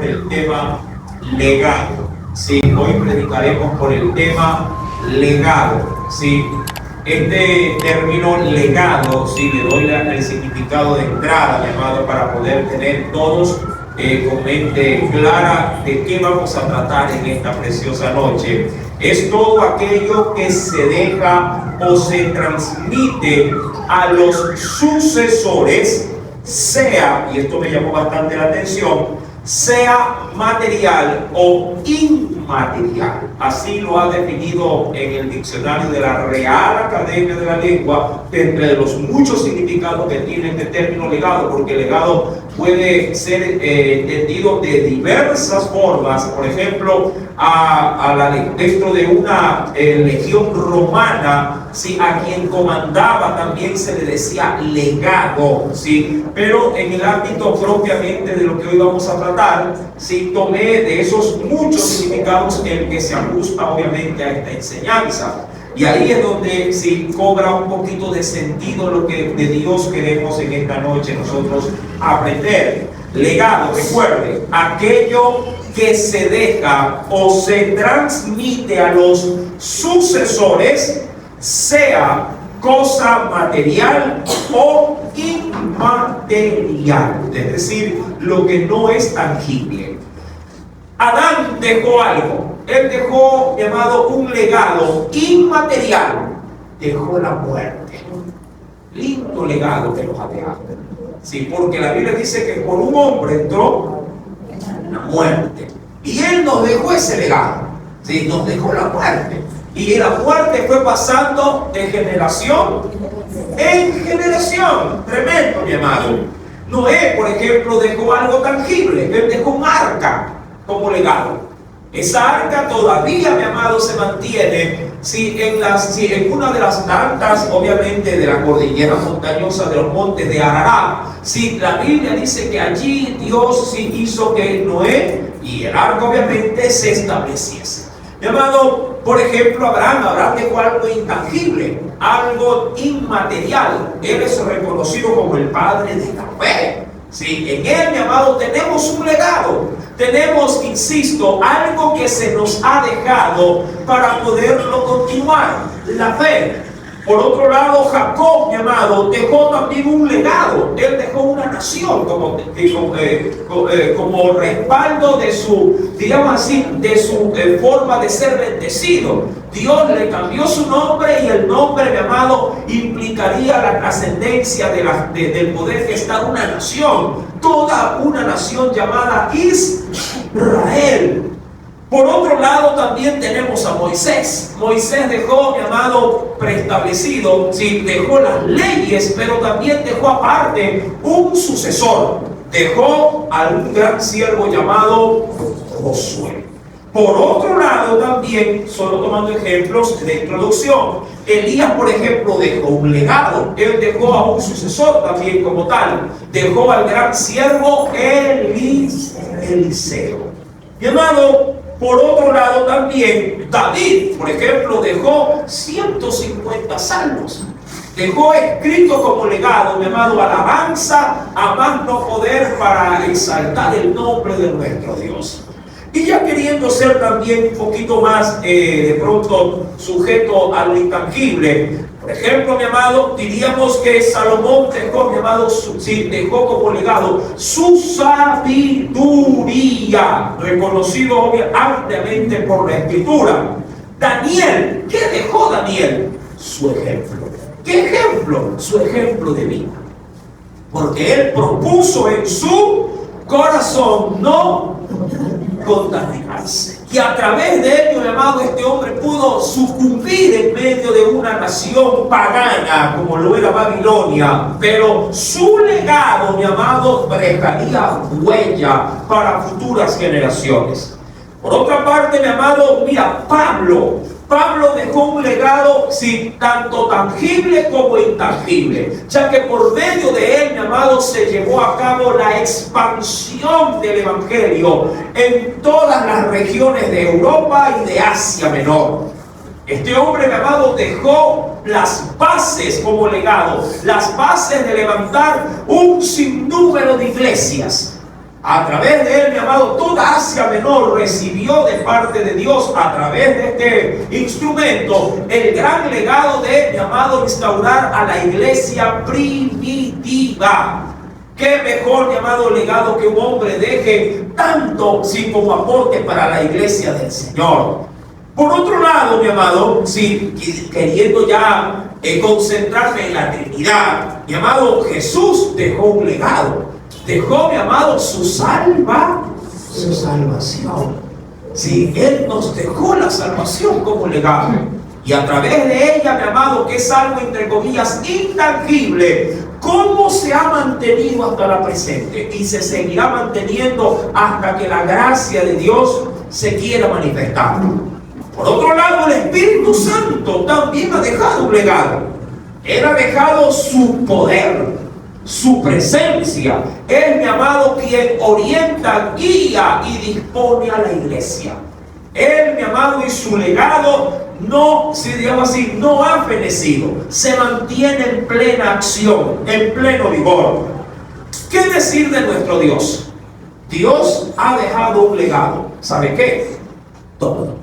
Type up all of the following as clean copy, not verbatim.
por el tema legado. Sí, hoy predicaremos por el tema legado. Sí, este término legado, sí, le doy el significado de entrada, mi amado, para poder tener todos con mente clara de qué vamos a tratar en esta preciosa noche. Es todo aquello que se deja o se transmite a los sucesores, sea, y esto me llamó bastante la atención, sea material o inmaterial. Así lo ha definido en el diccionario de la Real Academia de la Lengua, entre los muchos significados que tiene este término legado, porque legado puede ser entendido de diversas formas. Por ejemplo, dentro de una legión romana, ¿sí?, a quien comandaba también se le decía legado, ¿sí? Pero en el ámbito propiamente de lo que hoy vamos a tratar, ¿sí?, tomé de esos muchos significados el que se ajusta obviamente a esta enseñanza. Y ahí es donde sí cobra un poquito de sentido lo que de Dios queremos en esta noche nosotros aprender. Legado, recuerde, aquello que se deja o se transmite a los sucesores, sea cosa material o inmaterial, es decir, lo que no es tangible. Adán dejó algo. Él dejó, llamado, un legado inmaterial. Dejó la muerte. Lindo legado que nos ha dejado. Sí, porque la Biblia dice que por un hombre entró la muerte. Y él nos dejó ese legado. Sí, nos dejó la muerte. Y la muerte fue pasando de generación en generación. Tremendo, mi amado. Noé, por ejemplo, dejó algo tangible. Él dejó un arca como legado. Esa arca todavía, mi amado, se mantiene en una de las tantas, obviamente, de la cordillera montañosa de los montes de Ararat. Sí, la Biblia dice que allí Dios sí hizo que Noé y el arca, obviamente, se estableciese. Mi amado, por ejemplo, Abraham dejó algo intangible, algo inmaterial. Él es reconocido como el padre de la fe. Sí, en él, mi amado, tenemos un legado. Tenemos, insisto, algo que se nos ha dejado para poderlo continuar, la fe. Por otro lado, Jacob, mi amado, dejó también un legado. Él dejó una nación como respaldo de su, digamos así, de su forma de ser bendecido. Dios le cambió su nombre y el nombre, mi amado, implicaría la trascendencia del poder gestar una nación. Toda una nación llamada Israel. Por otro lado, también tenemos a Moisés. Moisés dejó, mi amado, preestablecido, sí, dejó las leyes, pero también dejó aparte un sucesor. Dejó a un gran siervo llamado Josué. Por otro lado, también, solo tomando ejemplos de introducción, Elías, por ejemplo, dejó un legado. Él dejó a un sucesor también como tal. Dejó al gran siervo Eliseo. Mi amado, por otro lado también, David, por ejemplo, dejó 150 salmos. Dejó escrito como legado, mi amado, alabanza a más no poder para exaltar el nombre de nuestro Dios. Y ya queriendo ser también un poquito más, de pronto, sujeto a lo intangible. Por ejemplo, mi amado, diríamos que Salomón dejó, mi amado, dejó como legado su sabiduría, reconocido ampliamente por la Escritura. Daniel, ¿qué dejó Daniel? Su ejemplo. ¿Qué ejemplo? Su ejemplo de vida. Porque él propuso en su corazón no contaminarse. Y a través de ello, mi amado, este hombre pudo sucumbir en medio de una nación pagana como lo era Babilonia. Pero su legado, mi amado, dejaría huella para futuras generaciones. Por otra parte, mi amado, mira, Pablo dejó un legado, sí, tanto tangible como intangible, ya que por medio de él, mi amado, se llevó a cabo la expansión del evangelio en todas las regiones de Europa y de Asia Menor. Este hombre, mi amado, dejó las bases como legado, las bases de levantar un sinnúmero de iglesias. A través de él, mi amado, toda Asia Menor recibió de parte de Dios, a través de este instrumento, el gran legado de, mi amado, instaurar a la iglesia primitiva. Qué mejor, mi amado, legado que un hombre deje tanto, sí, como aporte para la iglesia del Señor. Por otro lado, mi amado, sí, queriendo ya concentrarme en la Trinidad, mi amado, Jesús dejó un legado. Dejó, mi amado, su salvación. Sí, Él nos dejó la salvación como legado. Y a través de ella, mi amado, que es algo, entre comillas, intangible, cómo se ha mantenido hasta la presente y se seguirá manteniendo hasta que la gracia de Dios se quiera manifestar. Por otro lado, el Espíritu Santo también ha dejado un legado. Él ha dejado su poder, su presencia. Es, mi amado, quien orienta, guía y dispone a la iglesia. Él, mi amado, y su legado no, si digamos así, no ha fenecido. Se mantiene en plena acción, en pleno vigor. ¿Qué decir de nuestro Dios? Dios ha dejado un legado. ¿Sabe qué? Todo.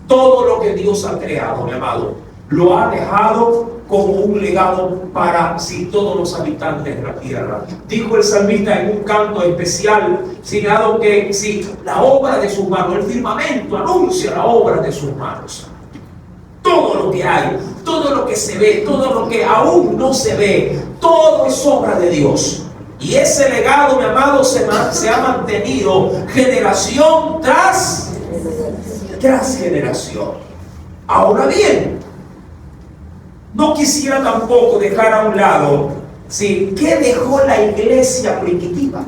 Todo lo que Dios ha creado, mi amado, lo ha dejado como un legado para todos los habitantes de la tierra. Dijo el salmista en un canto especial, dado que la obra de sus manos, el firmamento anuncia la obra de sus manos. Todo lo que hay, todo lo que se ve, todo lo que aún no se ve, todo es obra de Dios. Y ese legado, mi amado, se ha mantenido generación tras generación. Ahora bien, no quisiera tampoco dejar a un lado, ¿qué dejó la iglesia primitiva?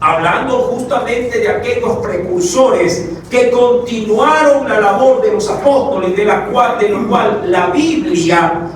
Hablando justamente de aquellos precursores que continuaron la labor de los apóstoles, de lo cual la Biblia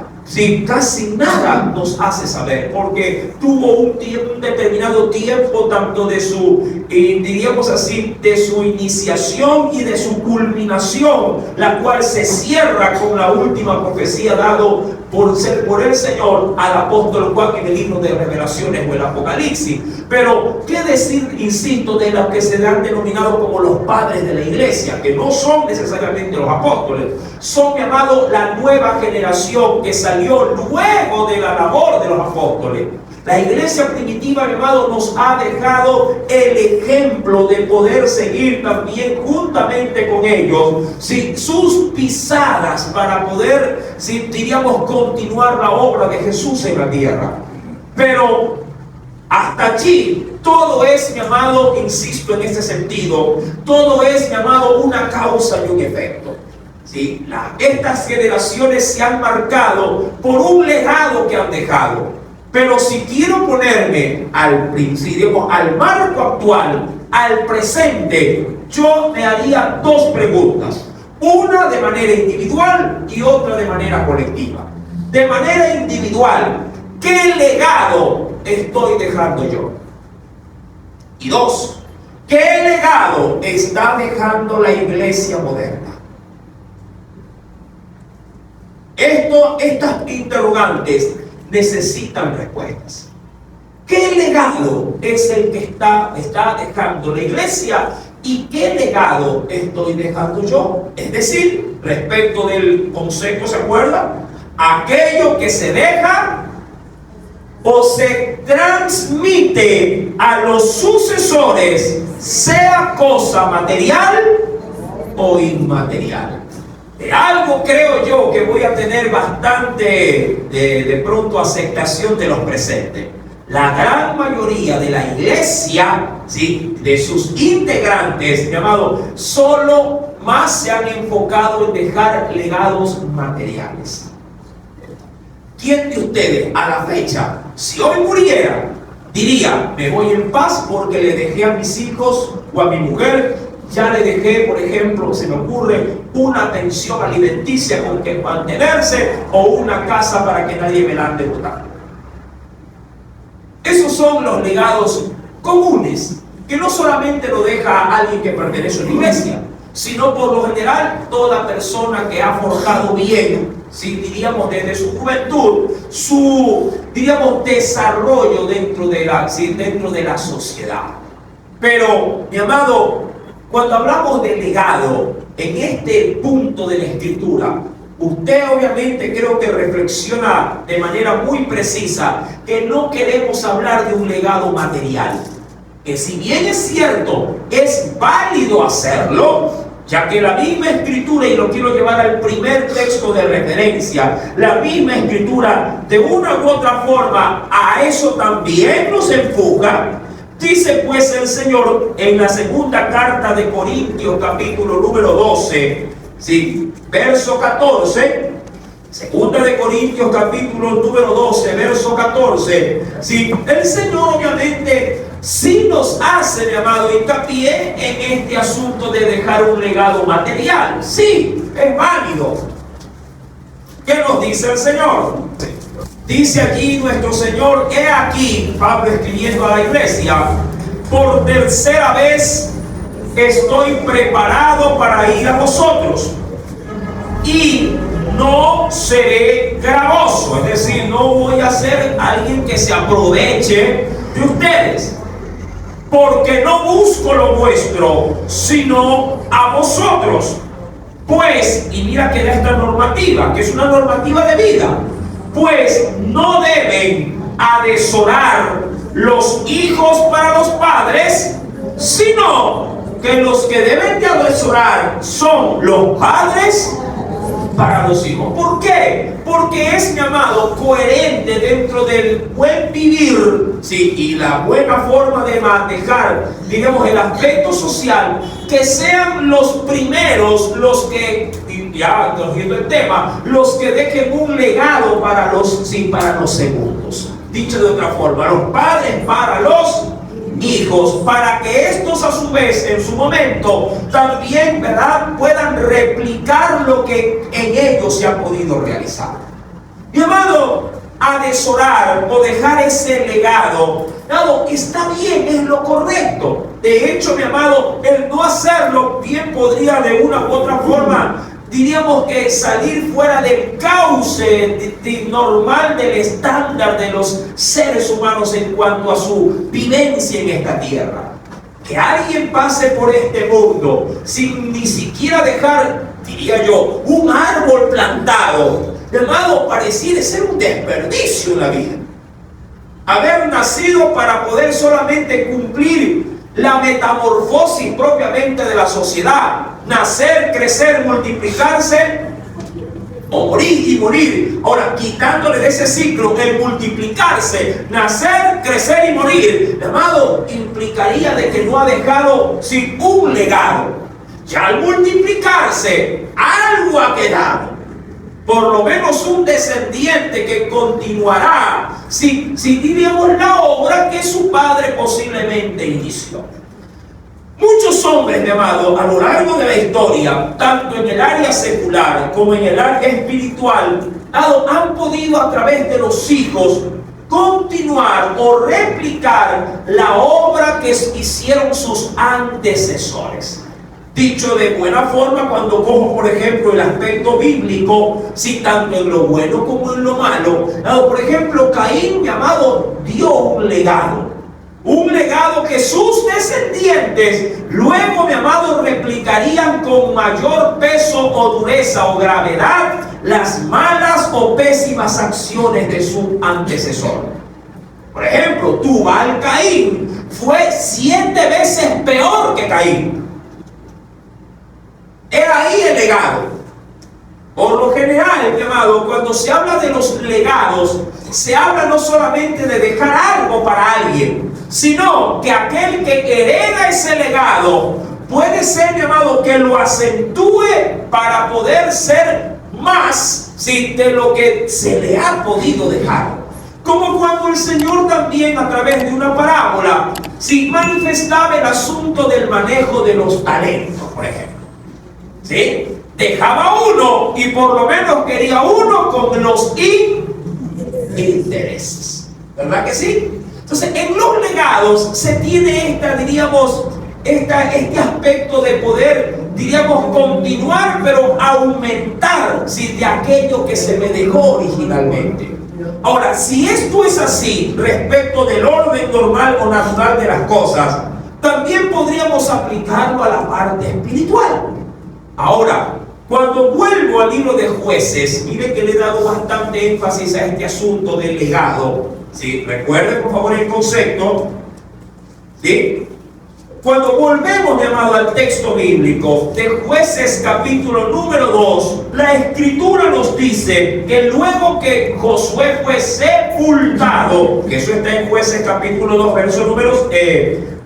casi nada nos hace saber, porque tuvo un determinado tiempo tanto de su, diríamos así, de su iniciación y de su culminación, la cual se cierra con la última profecía dado por el Señor al apóstol Juan en el libro de Revelaciones o el Apocalipsis. Pero, ¿qué decir, insisto, de los que se han denominado como los padres de la iglesia? Que no son necesariamente los apóstoles, son, mi amado, la nueva generación que salió luego de la labor de los apóstoles. La iglesia primitiva, mi amado, nos ha dejado el ejemplo de poder seguir también juntamente con ellos, sus pisadas para poder, diríamos, continuar la obra de Jesús en la tierra. Pero hasta allí todo es, mi amado, insisto en este sentido, todo es, mi amado, una causa y un efecto. Estas generaciones se han marcado por un legado que han dejado. Pero si quiero ponerme al marco actual, al presente, yo me haría dos preguntas. Una de manera individual y otra de manera colectiva. De manera individual, ¿qué legado estoy dejando yo? Y dos, ¿qué legado está dejando la iglesia moderna? Estas interrogantes necesitan respuestas. ¿Qué legado es el que está dejando la iglesia y qué legado estoy dejando yo? Es decir, respecto del concepto, ¿se acuerdan? Aquello que se deja o se transmite a los sucesores, sea cosa material o inmaterial. De algo creo yo que voy a tener bastante de pronto aceptación de los presentes. La gran mayoría de la iglesia, de sus integrantes, llamado, solo más se han enfocado en dejar legados materiales. ¿Quién de ustedes a la fecha, si hoy muriera, diría, me voy en paz porque le dejé a mis hijos o a mi mujer, ya le dejé, por ejemplo, se me ocurre, una pensión alimenticia con que mantenerse o una casa para que nadie me la ande botando? Esos son los legados comunes, que no solamente lo deja a alguien que pertenece a una iglesia, sino por lo general toda persona que ha forjado bien, si diríamos desde su juventud, su, diríamos, desarrollo dentro de la sociedad. Pero, mi amado, cuando hablamos de legado, en este punto de la Escritura, usted obviamente creo que reflexiona de manera muy precisa que no queremos hablar de un legado material. Que si bien es cierto, es válido hacerlo, ya que la misma Escritura, y lo quiero llevar al primer texto de referencia, la misma Escritura de una u otra forma a eso también nos empuja. Dice pues el Señor en la segunda carta de Corintios, capítulo número 12, ¿sí? Verso 14, segunda de Corintios, capítulo número 12, verso 14, ¿sí? El Señor obviamente sí nos hace, mi amado, hincapié en este asunto de dejar un legado material. Sí, es válido. ¿Qué nos dice el Señor? Dice aquí nuestro Señor, he aquí, Pablo escribiendo a la iglesia, por tercera vez estoy preparado para ir a vosotros y no seré gravoso, es decir, no voy a ser alguien que se aproveche de ustedes, porque no busco lo vuestro, sino a vosotros. Pues, y mira que da esta normativa, que es una normativa de vida, pues no deben atesorar los hijos para los padres, sino que los que deben de atesorar son los padres para los hijos. ¿Por qué? Porque es, mi amado, coherente dentro del buen vivir, ¿sí? Y la buena forma de manejar, digamos, el aspecto social, que sean los primeros los que, ya cogiendo el tema, los que dejen un legado para los segundos. Dicho de otra forma, los padres para los hijos, para que estos a su vez en su momento también, ¿verdad?, puedan replicar lo que en ellos se ha podido realizar. Mi amado, atesorar o dejar ese legado, está bien, es lo correcto. De hecho, mi amado, el no hacerlo bien podría de una u otra forma, diríamos que salir fuera del cauce normal del estándar de los seres humanos en cuanto a su vivencia en esta tierra. Que alguien pase por este mundo sin ni siquiera dejar, diría yo, un árbol plantado, llamado, pareciera ser un desperdicio en la vida. Haber nacido para poder solamente cumplir la metamorfosis propiamente de la sociedad, nacer, crecer, multiplicarse o morir y morir. Ahora, quitándole de ese ciclo el multiplicarse, nacer, crecer y morir, amado, implicaría de que no ha dejado sin un legado. Ya al multiplicarse, algo ha quedado. Por lo menos un descendiente que continuará, si diríamos, la obra que su padre posiblemente inició. Muchos hombres, mi amado, a lo largo de la historia, tanto en el área secular como en el área espiritual, han podido a través de los hijos continuar o replicar la obra que hicieron sus antecesores. Dicho de buena forma, cuando cojo, por ejemplo, el aspecto bíblico, si tanto en lo bueno como en lo malo, por ejemplo, Caín, mi amado, dio un legado que sus descendientes luego, mi amado, replicarían con mayor peso o dureza o gravedad las malas o pésimas acciones de su antecesor. Por ejemplo, Tubal Caín fue 7 veces peor que Caín. Era ahí el legado. Por lo general, mi amado, cuando se habla de los legados, se habla no solamente de dejar algo para alguien, sino que aquel que hereda ese legado puede ser, mi amado, que lo acentúe para poder ser más, ¿sí?, de lo que se le ha podido dejar. Como cuando el Señor también a través de una parábola, ¿sí?, manifestaba el asunto del manejo de los talentos, por ejemplo. ¿Sí? Dejaba uno y por lo menos quería uno con los intereses. ¿Verdad que sí? Entonces, en los legados se tiene este aspecto de poder diríamos, continuar, pero aumentar, ¿sí?, de aquello que se me dejó originalmente. Ahora, si esto es así respecto del orden normal o natural de las cosas, también podríamos aplicarlo a la parte espiritual. Ahora, cuando vuelvo al libro de Jueces, mire que le he dado bastante énfasis a este asunto del legado. ¿Sí? Recuerden por favor el concepto. ¿Sí? Cuando volvemos, mi amado, al texto bíblico de Jueces capítulo número 2, la Escritura nos dice que luego que Josué fue sepultado, que eso está en Jueces capítulo 2, verso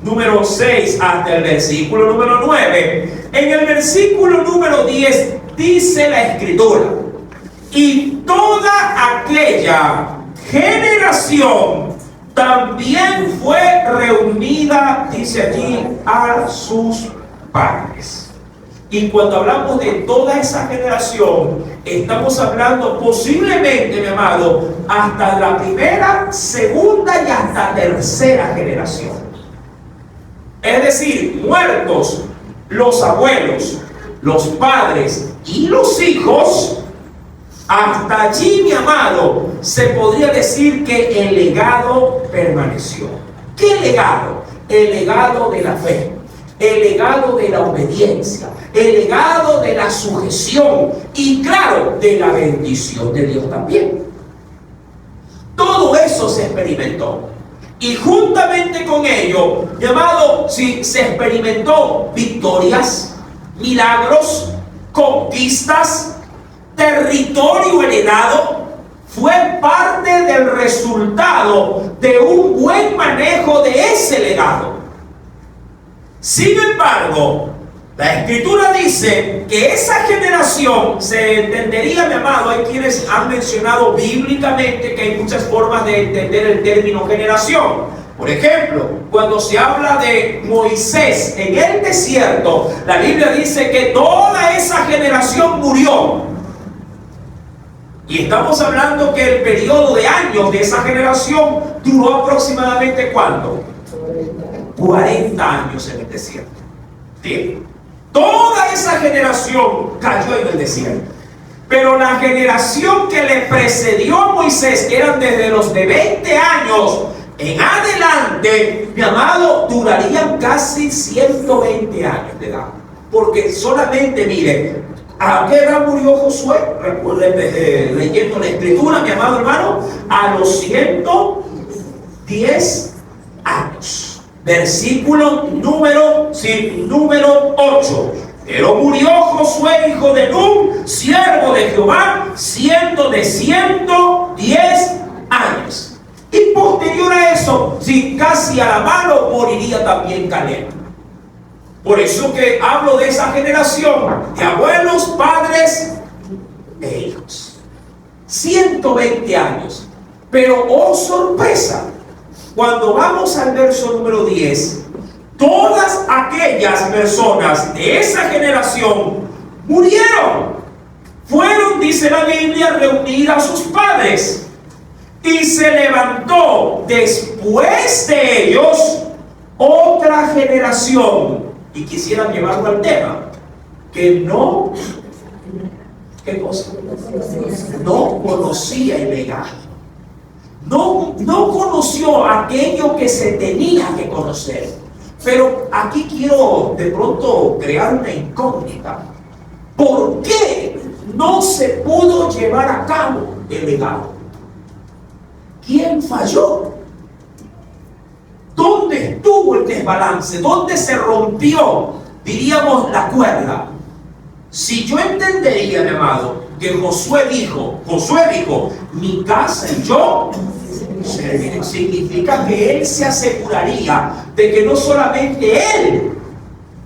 número 6 hasta el versículo número 9, en el versículo número 10 dice la Escritura: y toda aquella generación también fue reunida, dice allí, a sus padres. Y cuando hablamos de toda esa generación, estamos hablando posiblemente, mi amado, hasta la primera, segunda y hasta tercera generación. Es decir, muertos los abuelos, los padres y los hijos, hasta allí, mi amado, se podría decir que el legado permaneció. ¿Qué legado? El legado de la fe, el legado de la obediencia, el legado de la sujeción y, claro, de la bendición de Dios también. Todo eso se experimentó. Y juntamente con ello, mi amado, sí, se experimentó victorias, milagros, conquistas, territorio heredado. Fue parte del resultado de un buen manejo de ese legado. Sin embargo, la Escritura dice que esa generación se entendería, mi amado, hay quienes han mencionado bíblicamente que hay muchas formas de entender el término generación. Por ejemplo, cuando se habla de Moisés en el desierto, la Biblia dice que toda esa generación murió. Y estamos hablando que el periodo de años de esa generación duró aproximadamente ¿cuánto? 40 años en el desierto. ¿Sí? Toda esa generación cayó en el desierto. Pero la generación que le precedió a Moisés, que eran desde los de 20 años en adelante, mi amado, durarían casi 120 años de edad. Porque solamente, mire, ¿a qué edad murió Josué? Recuerden, leyendo la Escritura, mi amado hermano, a los 110 años. Versículo número 8. Pero murió Josué, hijo de Nun, siervo de Jehová, siendo de 110 años. Y posterior a eso, si casi a la mano, moriría también Caleb. Por eso que hablo de esa generación de abuelos, padres e hijos. 120 años. Pero, oh sorpresa, cuando vamos al verso número 10, todas aquellas personas de esa generación murieron. Fueron, dice la Biblia, reunidas a sus padres. Y se levantó después de ellos otra generación. Y quisieran llevarlo al tema, que no, ¿qué cosa? No conocía el legado. No conoció aquello que se tenía que conocer. Pero aquí quiero de pronto crear una incógnita. ¿Por qué no se pudo llevar a cabo el legado? ¿Quién falló? ¿Dónde estuvo el desbalance? ¿Dónde se rompió, diríamos, la cuerda? Si yo entendería, mi amado, que Josué dijo, mi casa y yo serviré, significa que él se aseguraría de que no solamente él,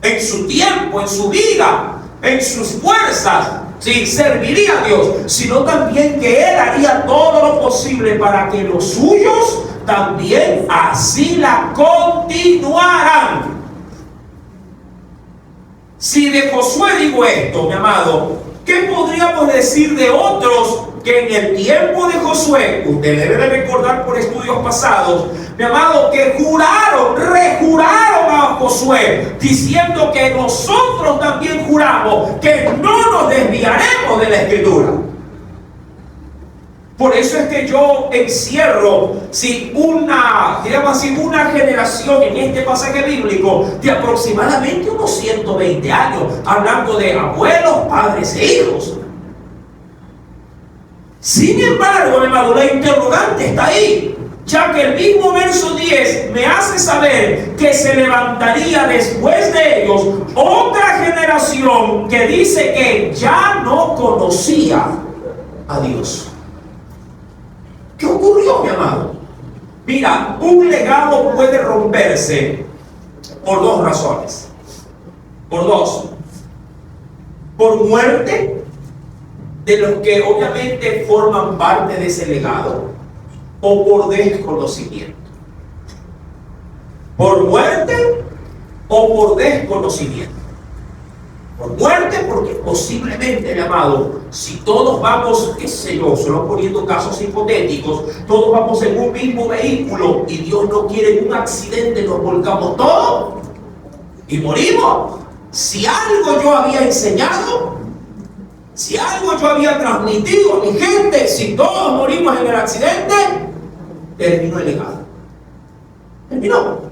en su tiempo, en su vida, en sus fuerzas, sí, serviría a Dios, sino también que él haría todo lo posible para que los suyos también así la continuaran. Si de Josué digo esto, mi amado, ¿Qué podríamos decir de otros que en el tiempo de Josué, usted debe de recordar por estudios pasados, mi amado, que rejuraron a Josué, diciendo que nosotros también juramos que no nos desviaremos de la Escritura? Por eso es que yo encierro una generación en este pasaje bíblico de aproximadamente unos 120 años, hablando de abuelos, padres e hijos. Sin embargo, mi amado, la interrogante está ahí, ya que el mismo verso 10 me hace saber que se levantaría después de ellos otra generación que dice que ya no conocía a Dios. ¿Qué ocurrió, mi amado? Mira, un legado puede romperse por dos razones. Por dos. Por muerte de los que obviamente forman parte de ese legado, o por desconocimiento. Por muerte o por desconocimiento. Por muerte, porque posiblemente, mi amado, si todos vamos, qué sé yo, solo poniendo casos hipotéticos, todos vamos en un mismo vehículo y Dios no quiere un accidente, nos volcamos todos y morimos. Si algo yo había enseñado, si algo yo había transmitido a mi gente, si todos morimos en el accidente, terminó el legado. Terminó.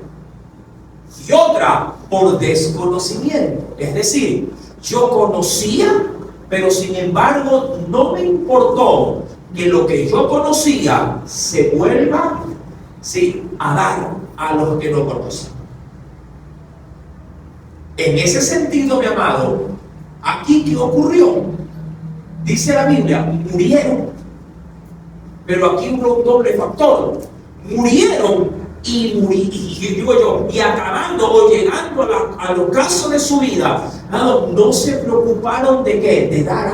Y otra, por desconocimiento. Es decir, yo conocía, pero sin embargo no me importó que lo que yo conocía se vuelva, a dar a los que no conocen. En ese sentido, mi amado, aquí ¿qué ocurrió? Dice la Biblia, murieron. Pero aquí hubo un doble factor. Murieron y acabando o llegando al ocaso de su vida, no se preocuparon de qué, de dar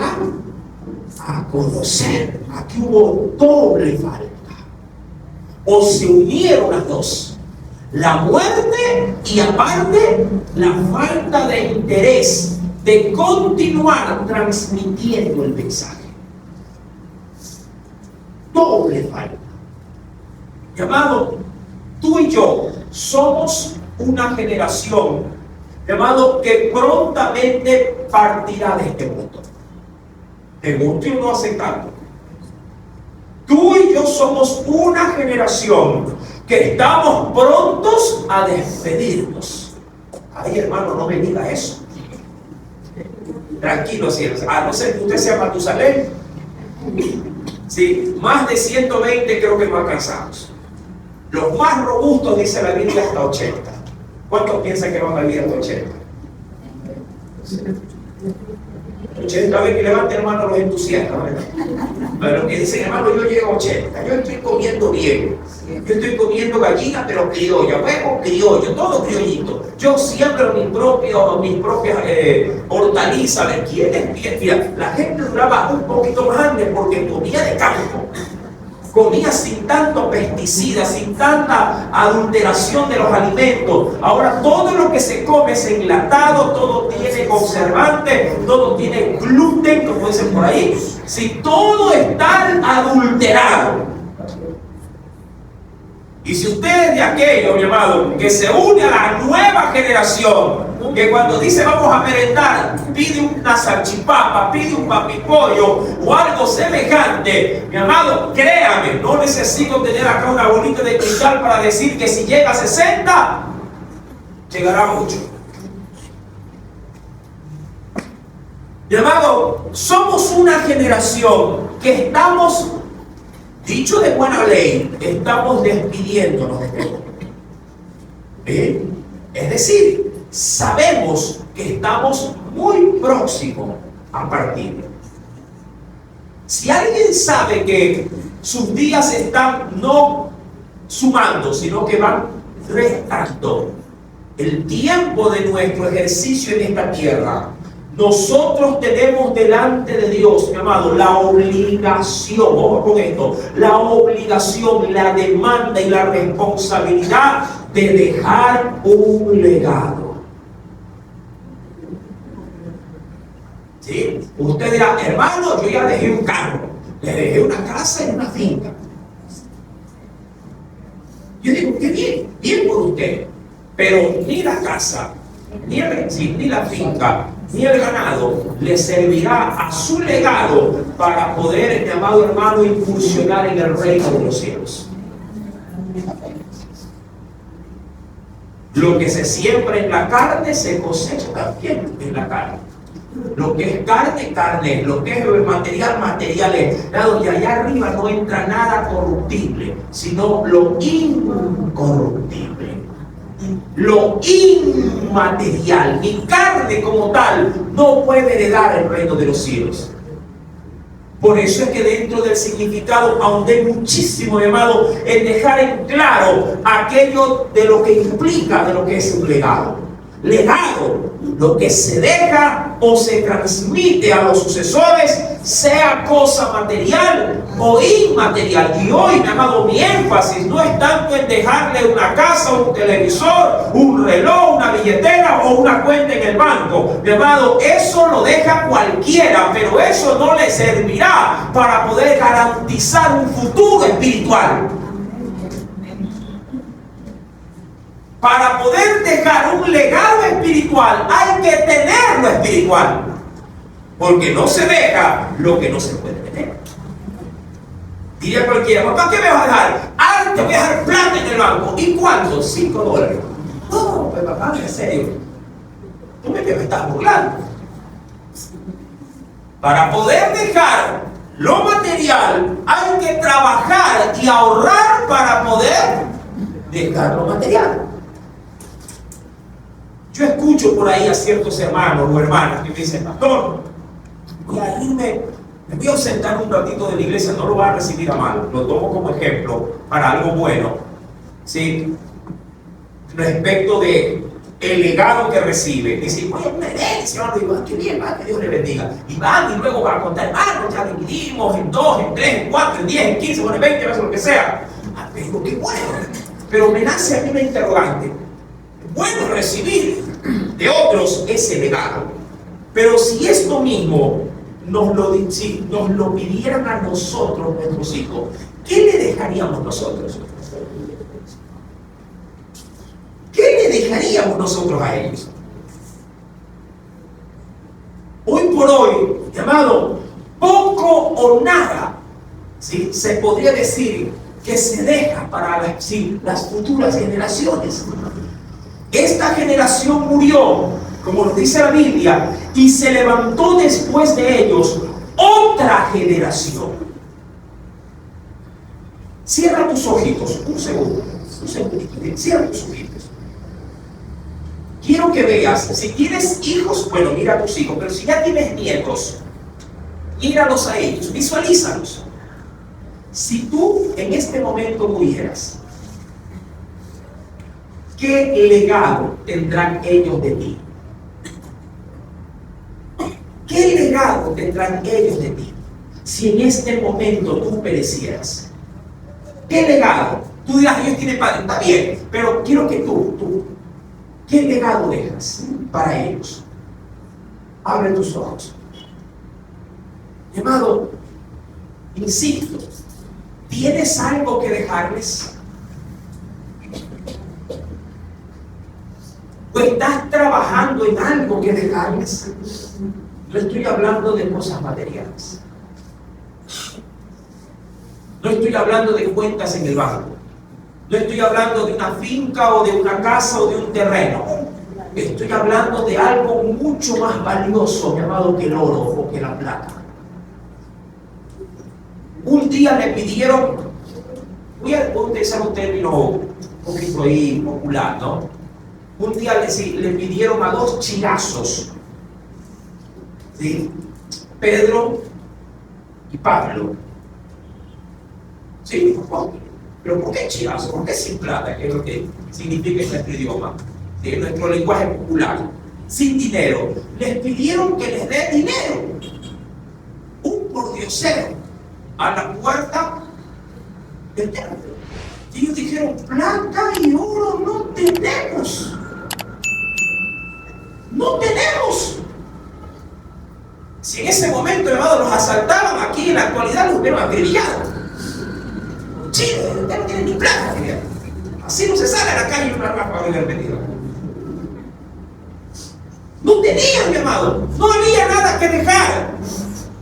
a conocer. Aquí hubo doble falta. O se unieron las dos, la muerte y aparte la falta de interés de continuar transmitiendo el mensaje. Doble falta. Llamado, tú y yo somos una generación, llamado, que prontamente partirá de este mundo. ¿Te gusta o no aceptarlo? Tú y yo somos una generación que estamos prontos a despedirnos. Ay, hermano, no me diga eso. Tranquilo, si a no ser que usted sea Matusalén. Sí, más de 120 creo que no alcanzamos. Los más robustos, dice la Biblia, hasta 80. ¿Cuántos piensan que van a vivir hasta 80? 80, a ver que levante, hermano, los entusiastas, ¿verdad? Pero que dicen, hermano, yo llego a 80, yo estoy comiendo bien, yo estoy comiendo gallina, pero criolla, huevo criollo, todo criollito. Yo siembro mis propias hortalizas. Mira, la gente duraba un poquito más grande porque comía de campo. Comía sin tanto pesticida, sin tanta adulteración de los alimentos. Ahora todo lo que se come es enlatado, todo tiene conservantes, todo tiene gluten, como dicen por ahí. Si todo está adulterado. Y si usted es de aquello, mi amado, que se une a la nueva generación, que cuando dice vamos a merendar, pide una salchipapa, pide un papipollo o algo semejante, mi amado, créame, no necesito tener acá una bolita de cristal para decir que si llega a 60, llegará mucho. Mi amado, somos una generación que estamos, dicho de buena ley, estamos despidiéndonos de este mundo. Es decir, sabemos que estamos muy próximos a partir. Si alguien sabe que sus días están no sumando, sino que van restando el tiempo de nuestro ejercicio en esta tierra, nosotros tenemos delante de Dios, mi amado, la obligación, vamos con esto, la obligación, la demanda y la responsabilidad de dejar un legado. ¿Sí? Usted dirá, hermano, yo ya dejé un carro, le dejé una casa y una finca. Yo digo, qué bien, bien por usted. Pero ni la casa, ni la finca, ni el ganado le servirá a su legado para poder, mi amado hermano, incursionar en el reino de los cielos. Lo que se siembra en la carne se cosecha también en la carne. Lo que es carne, carne. Lo que es material, material es. Donde allá arriba no entra nada corruptible, sino lo incorruptible. Lo inmaterial. Mi carne como tal no puede heredar el reino de los cielos. Por eso es que dentro del significado ahondé muchísimo, llamado, en dejar en claro aquello de lo que implica, de lo que es un legado. Legado, lo que se deja o se transmite a los sucesores, sea cosa material o inmaterial. Y hoy, mi amado, mi énfasis no es tanto en dejarle una casa, un televisor, un reloj, una billetera o una cuenta en el banco. Mi amado, eso lo deja cualquiera, pero eso no le servirá para poder garantizar un futuro espiritual. Para poder dejar un legado espiritual hay que tener lo espiritual, porque no se deja lo que no se puede tener. Diría cualquiera, papá, ¿qué me vas a dejar? Ah, te voy a dejar plata en el banco. ¿Y cuánto? $5. No, pues papá, en serio, tú me estás burlando. Para poder dejar lo material hay que trabajar y ahorrar para poder dejar lo material. Yo escucho por ahí a ciertos hermanos o hermanas que me dicen, pastor, voy a irme, me voy a ausentar un ratito de la iglesia, no lo va a recibir a mal, lo tomo como ejemplo para algo bueno, ¿sí? Respecto de el legado que recibe. Dice, oye, una herencia, hermano, digo, qué bien, va, que Dios le bendiga. Y van y luego van a contar, hermano, ya dividimos en 2, en 3, en 4, en 10, en 15, en 20, veces lo que sea. Ah, pero digo, qué bueno. Pero me nace a mí una interrogante. Bueno recibir de otros ese legado, pero si esto mismo nos lo pidieran a nosotros, nuestros hijos, ¿qué le dejaríamos nosotros? ¿Qué le dejaríamos nosotros a ellos? Hoy por hoy, llamado, poco o nada, ¿sí? Se podría decir que se deja para las futuras generaciones. Esta generación murió, como nos dice la Biblia, y se levantó después de ellos otra generación. Cierra tus ojitos, un segundo, cierra tus ojitos. Quiero que veas, si tienes hijos, bueno, mira a tus hijos, pero si ya tienes nietos, míralos a ellos, visualízalos. Si tú en este momento murieras, ¿qué legado tendrán ellos de ti? ¿Qué legado tendrán ellos de ti? Si en este momento tú perecieras, ¿qué legado? Tú dirás, ellos tienen padre, está bien, pero quiero que tú, ¿qué legado dejas para ellos? Abre tus ojos. Mi amado, insisto, ¿tienes algo que dejarles? ¿O estás trabajando en algo que dejarles? No estoy hablando de cosas materiales. No estoy hablando de cuentas en el banco. No estoy hablando de una finca o de una casa o de un terreno. Estoy hablando de algo mucho más valioso, llamado que el oro o que la plata. Un día le pidieron, voy a utilizar un término un poquito ahí popular, ¿no? Un día le pidieron a 2 chilazos, ¿sí? Pedro y Pablo. Sí, pero ¿por qué chilazo? ¿Por qué sin plata? Que es lo que significa en nuestro idioma, ¿sí? En nuestro lenguaje popular. Sin dinero. Les pidieron que les dé dinero. Un pordiosero a la puerta del templo. Y ellos dijeron, plata y oro no tenemos. No tenemos. Si en ese momento, hermano, los asaltaban, aquí en la actualidad los hubieran acribillado. Chile, usted no tiene ni plata, mira. Así no se sale a la calle una ráfaga de vendido. No tenían, mi amado, no había nada que dejar.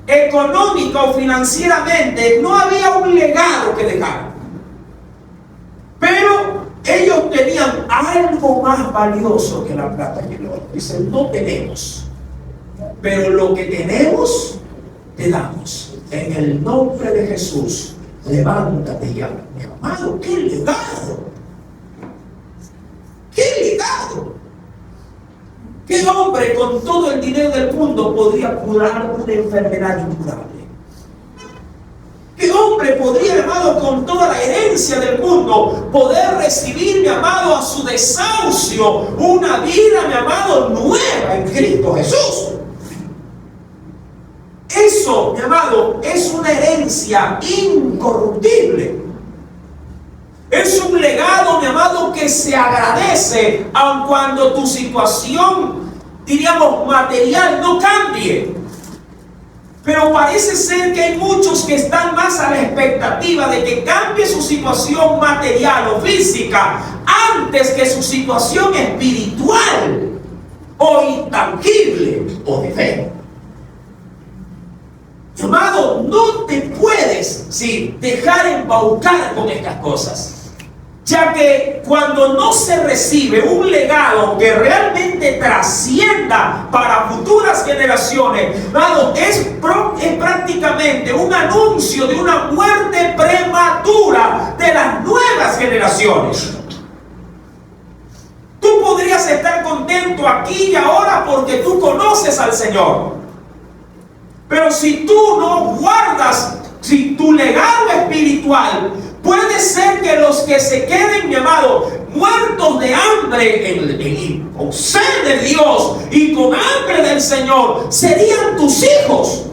Económica o financieramente, no había un legado que dejar. Pero ellos tenían algo más valioso que la plata y el oro. Dicen, no tenemos, pero lo que tenemos, te damos. En el nombre de Jesús, levántate y habla. Mi amado, qué legado. ¡Qué legado! ¿Qué hombre con todo el dinero del mundo podría curar una enfermedad incurable? ¿Qué hombre podría, mi amado, con toda la herencia del mundo, poder recibir, mi amado, a su desahucio una vida, mi amado, nueva en Cristo Jesús? Eso, mi amado, es una herencia incorruptible. Es un legado, mi amado, que se agradece aun cuando tu situación, diríamos, material no cambie. Pero parece ser que hay muchos que están más a la expectativa de que cambie su situación material o física antes que su situación espiritual o intangible o de fe. Amado, no te puedes dejar embaucar con estas cosas. Ya que cuando no se recibe un legado que realmente trascienda para futuras generaciones, hermano, es prácticamente un anuncio de una muerte prematura de las nuevas generaciones. Tú podrías estar contento aquí y ahora porque tú conoces al Señor. Pero si tú no guardas tu legado espiritual, puede ser que los que se queden, mi amado, muertos de hambre con sed de Dios y con hambre del Señor, serían tus hijos.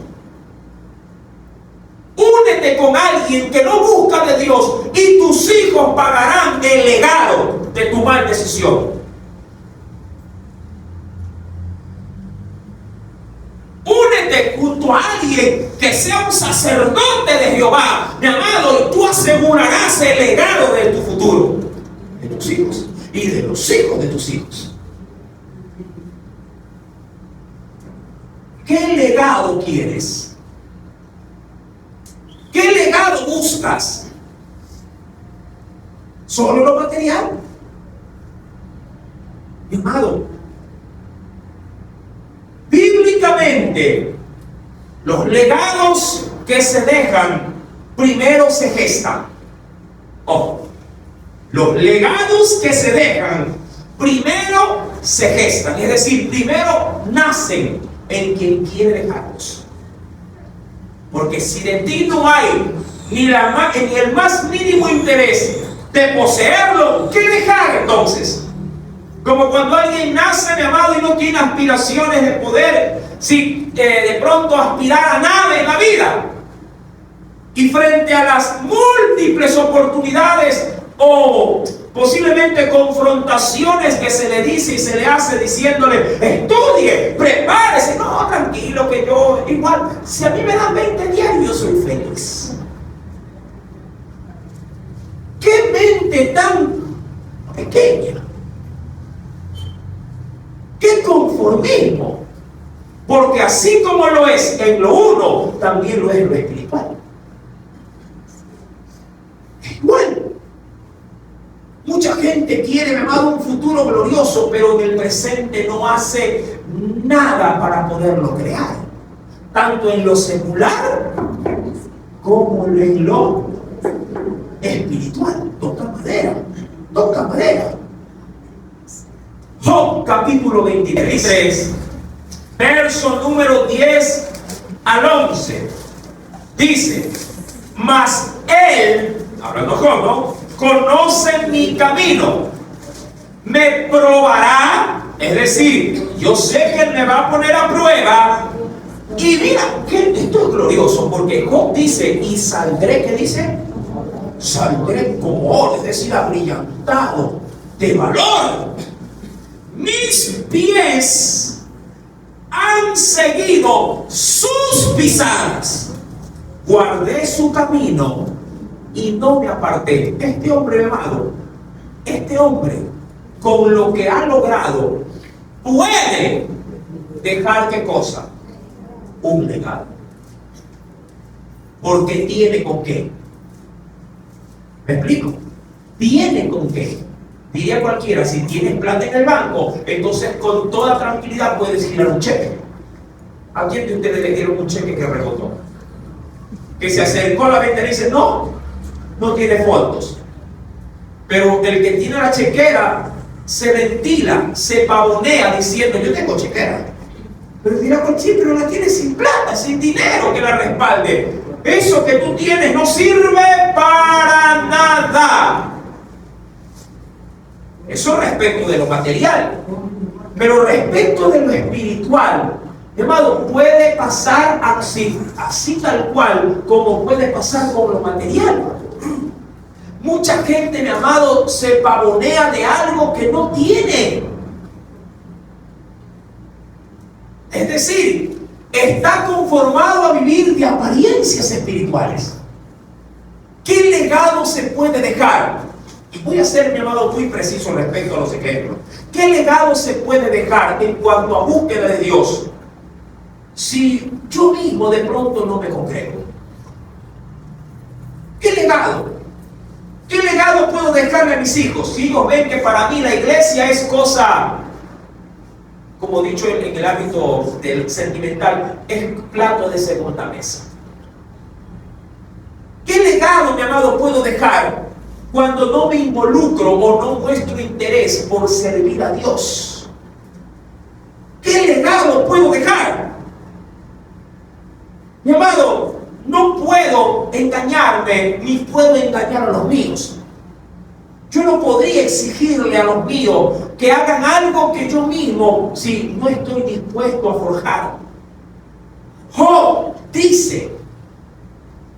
Únete con alguien que no busca de Dios y tus hijos pagarán el legado de tu mal decisión. Únete junto a alguien que sea un sacerdote de Jehová, mi amado, y tú asegurarás el legado de tu futuro, de tus hijos y de los hijos de tus hijos. ¿Qué legado quieres? ¿Qué legado buscas? ¿Solo lo material? Mi amado, bíblicamente, los legados que se dejan primero se gestan. Ojo, los legados que se dejan primero se gestan, es decir, primero nacen en quien quiere dejarlos. Porque si de ti no hay ni el más mínimo interés de poseerlo, ¿qué dejar entonces? Como cuando alguien nace, mi amado, y no tiene aspiraciones de poder, de pronto aspirar a nada en la vida. Y frente a las múltiples oportunidades o posiblemente confrontaciones que se le dice y se le hace diciéndole, estudie, prepárese. No, tranquilo, que yo igual, si a mí me dan 20 diarios, yo soy feliz. ¿Qué mente tan pequeña? ¡Qué conformismo! Porque así como lo es en lo uno, también lo es en lo espiritual. Es igual. Mucha gente quiere, mi amado, un futuro glorioso, pero en el presente no hace nada para poderlo crear. Tanto en lo secular como en lo espiritual. Toca madera, toca madera. Job capítulo 23, verso número 10 al 11, dice, mas él, hablando Job, ¿no?, conoce mi camino, me probará, es decir, yo sé que él me va a poner a prueba, y mira, que esto es glorioso, porque Job dice, y saldré, ¿qué dice? Saldré como oro, es decir, abrillantado de valor. Mis pies han seguido sus pisadas. Guardé su camino y no me aparté. Este hombre, amado, este hombre, con lo que ha logrado, puede dejar ¿qué cosa? Un legado. Porque tiene con qué. ¿Me explico? Tiene con qué. Diría cualquiera, si tienes plata en el banco, entonces con toda tranquilidad puedes girar un cheque. ¿A quién de ustedes le dieron un cheque que rebotó? Que se acercó a la venta y dice, no tiene fondos. Pero el que tiene la chequera se ventila, se pavonea diciendo, yo tengo chequera. Pero dirá, sí, pero la tienes sin plata, sin dinero que la respalde. Eso que tú tienes no sirve para nada. Eso respecto de lo material. Pero respecto de lo espiritual, mi amado, puede pasar así tal cual como puede pasar con lo material. Mucha gente, mi amado, se pavonea de algo que no tiene. Es decir, está conformado a vivir de apariencias espirituales. ¿Qué legado se puede dejar? Y voy a ser, mi amado, muy preciso respecto a los ejemplos. ¿Qué legado se puede dejar en cuanto a búsqueda de Dios si yo mismo de pronto no me congrego? ¿Qué legado? ¿Qué legado puedo dejarle a mis hijos? Si ellos ven que para mí la iglesia es cosa, como dicho en el ámbito del sentimental, es plato de segunda mesa. ¿Qué legado, mi amado, puedo dejar cuando no me involucro o no muestro interés por servir a Dios? ¿Qué legado puedo dejar? Mi amado, no puedo engañarme ni puedo engañar a los míos. Yo no podría exigirle a los míos que hagan algo que yo mismo, si no estoy dispuesto a forjar. Job dice,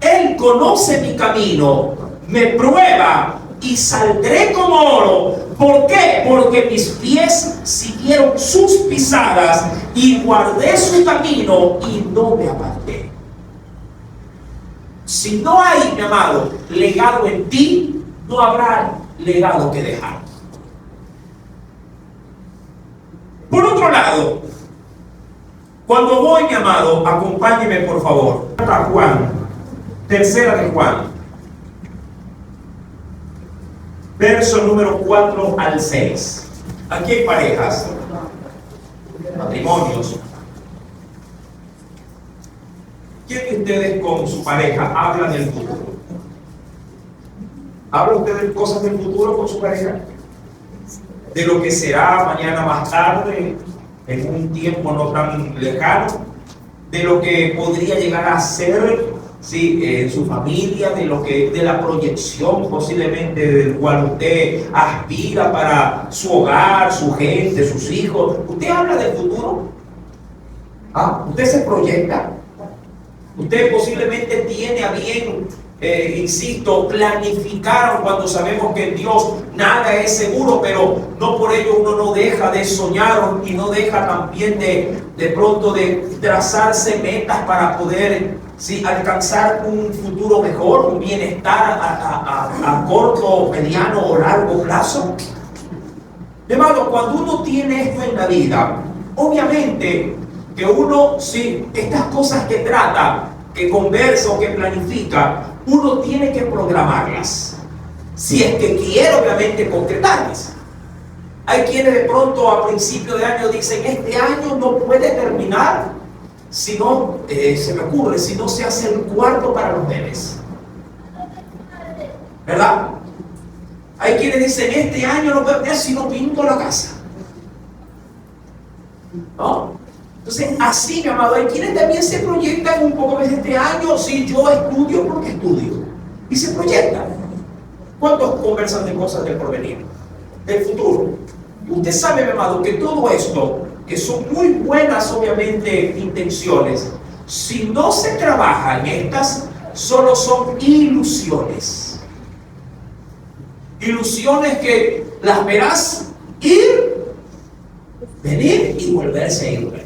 Él conoce mi camino, me prueba y saldré como oro. ¿Por qué? Porque mis pies siguieron sus pisadas y guardé su camino y no me aparté. Si no hay, mi amado, legado en ti, no habrá legado que dejar. Por otro lado, cuando voy, mi amado, acompáñeme por favor a Juan, tercera de Juan, verso número 4 al 6. Aquí hay parejas, matrimonios. ¿Quién de ustedes con su pareja habla del futuro? ¿Habla usted de cosas del futuro con su pareja? ¿De lo que será mañana más tarde, en un tiempo no tan lejano? ¿De lo que podría llegar a ser, sí, en su familia? ¿De la proyección posiblemente del cual usted aspira para su hogar, su gente, sus hijos? ¿Usted habla del futuro? ¿Usted se proyecta? Usted posiblemente tiene a bien, insisto, planificar cuando sabemos que en Dios nada es seguro, pero no por ello uno no deja de soñar y no deja también de pronto de trazarse metas para poder, sí, alcanzar un futuro mejor, un bienestar a corto, mediano o largo plazo. Hermano, cuando uno tiene esto en la vida, obviamente que uno, sí, estas cosas que trata, que conversa o que planifica, uno tiene que programarlas. Si es que quiere, obviamente, concretarlas. Hay quienes de pronto a principio de año dicen, este año no puede terminar si no, se me ocurre, si no se hace el cuarto para los bebés. ¿Verdad? Hay quienes dicen, este año no puede terminar si no pinto la casa. ¿No? Entonces, así, mi amado, hay quienes también se proyectan un poco de este año, si yo estudio, porque estudio. Y se proyectan. ¿Cuántos conversan de cosas del porvenir? Del futuro. Usted sabe, mi amado, que todo esto, que son muy buenas, obviamente, intenciones, si no se trabaja en estas, solo son ilusiones. Ilusiones que las verás ir, venir y volverse a ir.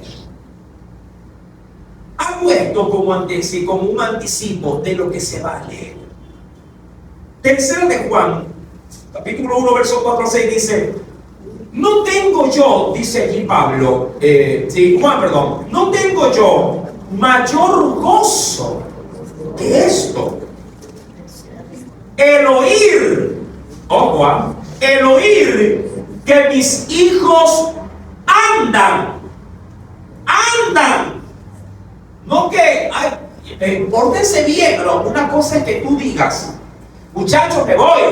esto como un anticipo de lo que se va a leer. Tercera de Juan, capítulo 1, verso 4 a 6 dice: no tengo yo, dice allí Pablo, Juan, perdón, no tengo yo mayor gozo que esto, el oír, Juan, el oír que mis hijos andan, no que, pórtense bien, pero una cosa es que tú digas, muchachos, me voy.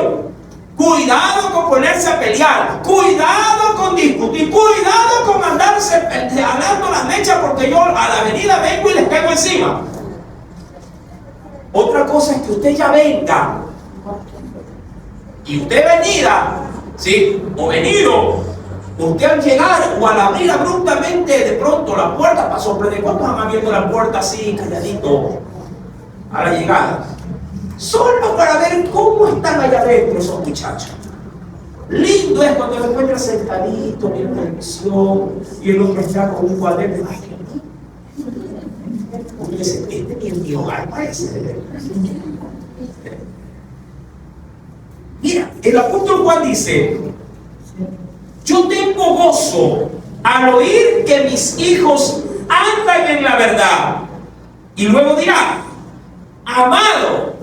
Cuidado con ponerse a pelear, cuidado con discutir, cuidado con andarse jalando las mechas porque yo a la avenida vengo y les caigo encima. Otra cosa es que usted ya venga y usted venida, ¿sí? O venido, usted al llegar o al abrir abruptamente de pronto la puerta para sorprender. ¿Cuántos han abierto la puerta así, calladito, a la llegada? Solo para ver cómo están allá adentro esos muchachos. Lindo es cuando lo encuentran sentadito, viendo televisión, y el otro está con un cuaderno. Ay, uno dice, este ni en mi hogar parece. Mira, el apóstol Juan dice: yo tengo gozo al oír que mis hijos andan en la verdad. Y luego dirá: amado,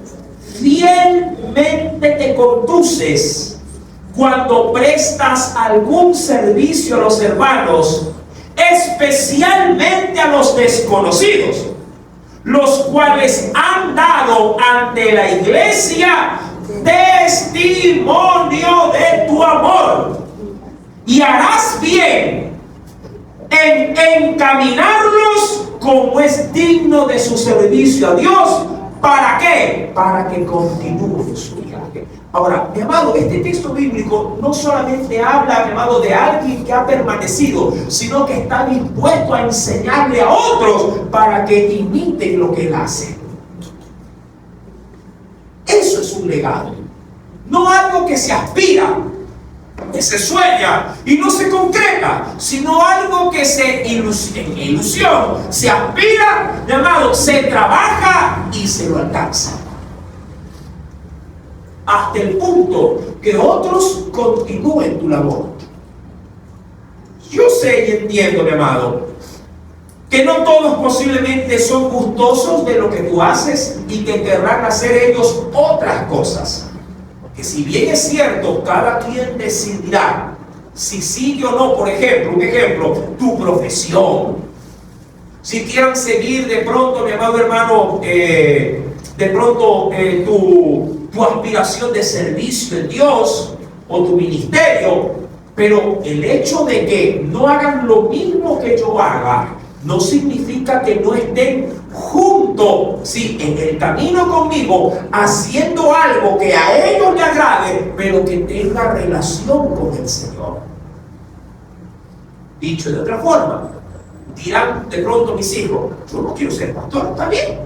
fielmente te conduces cuando prestas algún servicio a los hermanos, especialmente a los desconocidos, los cuales han dado ante la iglesia testimonio de tu amor, y harás bien en encaminarlos como es digno de su servicio a Dios. ¿Para qué? Para que continúe su viaje. Ahora, mi amado, este texto bíblico no solamente habla, mi amado, de alguien que ha permanecido, sino que está dispuesto a enseñarle a otros para que imiten lo que él hace. Eso es un legado. No algo que se aspira, que se sueña y no se concreta, sino algo que en ilusión se aspira, llamado, se trabaja y se lo alcanza. Hasta el punto que otros continúen tu labor. Yo sé y entiendo, mi amado, que no todos posiblemente son gustosos de lo que tú haces y que querrán hacer ellos otras cosas. Que si bien es cierto, cada quien decidirá si sigue o no, por ejemplo, un ejemplo, tu profesión. Si quieran seguir de pronto, mi amado hermano, tu aspiración de servicio en Dios o tu ministerio, pero el hecho de que no hagan lo mismo que yo haga, no significa que no estén juntos, sí, en el camino conmigo, haciendo algo que a ellos les agrade, pero que tenga relación con el Señor. Dicho de otra forma, dirán de pronto mis hijos: yo no quiero ser pastor, está bien,